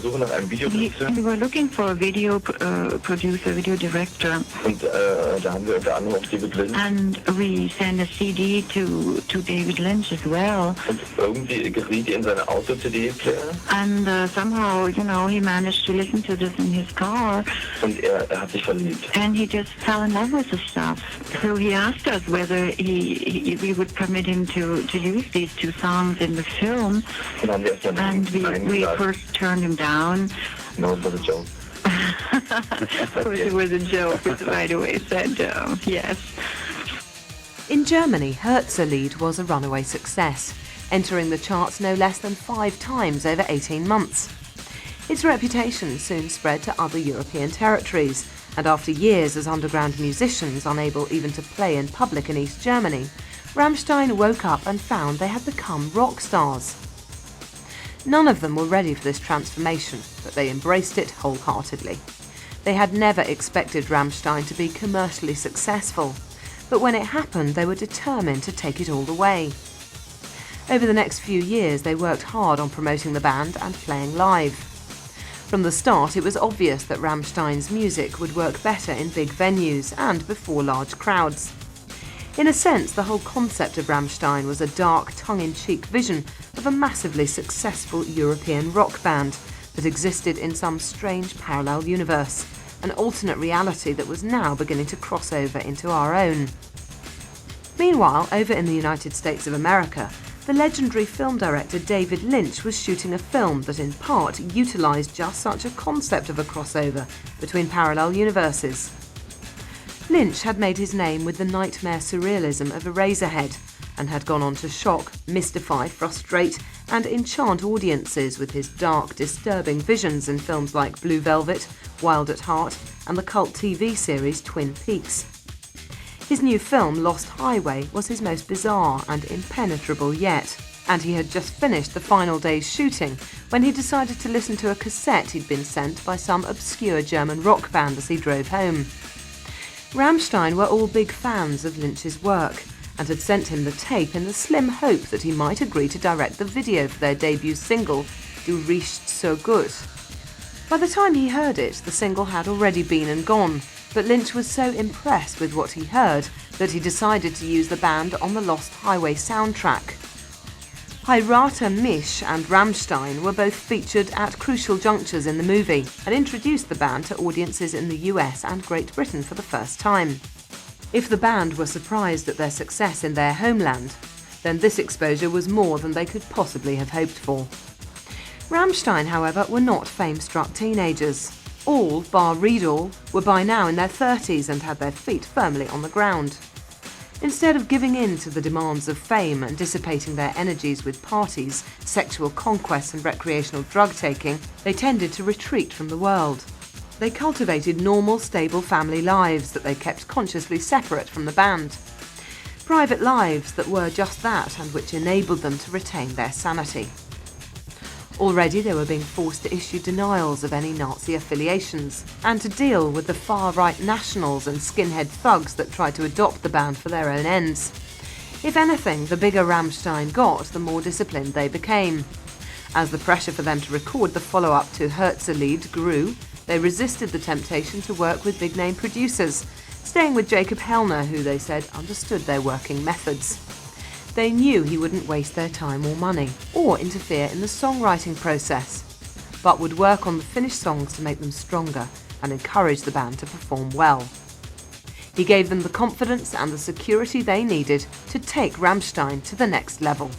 Suche nach einem Videoregisseur. We were looking for a video producer, video director. Und da haben wir unter anderem auch David Lynch. And we sent a CD to David Lynch as well. Und irgendwie geriet in seine Auto-CD-Player. And somehow, he managed to listen to this in his car. Und er hat sich verliebt. And he just fell in love with the stuff. So he asked us whether we would permit him to use these two songs in the film. And we first turned him down. No, it was a joke. Of course it was a joke, we right away said yes. In Germany, Herzlied was a runaway success, entering the charts no less than 5 times over 18 months. Its reputation soon spread to other European territories, and after years as underground musicians unable even to play in public in East Germany, Rammstein woke up and found they had become rock stars. None of them were ready for this transformation, but they embraced it wholeheartedly. They had never expected Rammstein to be commercially successful, but when it happened, they were determined to take it all the way. Over the next few years, they worked hard on promoting the band and playing live. From the start, it was obvious that Rammstein's music would work better in big venues and before large crowds. In a sense, the whole concept of Rammstein was a dark, tongue-in-cheek vision of a massively successful European rock band that existed in some strange parallel universe, an alternate reality that was now beginning to cross over into our own. Meanwhile, over in the United States of America, the legendary film director David Lynch was shooting a film that in part utilised just such a concept of a crossover between parallel universes. Lynch had made his name with the nightmare surrealism of Eraserhead and had gone on to shock, mystify, frustrate and enchant audiences with his dark, disturbing visions in films like Blue Velvet, Wild at Heart and the cult TV series Twin Peaks. His new film, Lost Highway, was his most bizarre and impenetrable yet, and he had just finished the final day's shooting when he decided to listen to a cassette he'd been sent by some obscure German rock band as he drove home. Rammstein were all big fans of Lynch's work and had sent him the tape in the slim hope that he might agree to direct the video for their debut single, Du riechst so gut. By the time he heard it, the single had already been and gone, but Lynch was so impressed with what he heard that he decided to use the band on the Lost Highway soundtrack. Heirate mich and Rammstein were both featured at crucial junctures in the movie and introduced the band to audiences in the US and Great Britain for the first time. If the band were surprised at their success in their homeland, then this exposure was more than they could possibly have hoped for. Rammstein, however, were not fame-struck teenagers. All, bar Riedel, were by now in their 30s and had their feet firmly on the ground. Instead of giving in to the demands of fame and dissipating their energies with parties, sexual conquests and recreational drug-taking, they tended to retreat from the world. They cultivated normal, stable family lives that they kept consciously separate from the band. Private lives that were just that and which enabled them to retain their sanity. Already they were being forced to issue denials of any Nazi affiliations and to deal with the far-right nationals and skinhead thugs that tried to adopt the band for their own ends. If anything, the bigger Rammstein got, the more disciplined they became. As the pressure for them to record the follow-up to Herzlied grew, they resisted the temptation to work with big-name producers, staying with Jacob Hellner, who they said understood their working methods. They knew he wouldn't waste their time or money, or interfere in the songwriting process, but would work on the finished songs to make them stronger and encourage the band to perform well. He gave them the confidence and the security they needed to take Rammstein to the next level.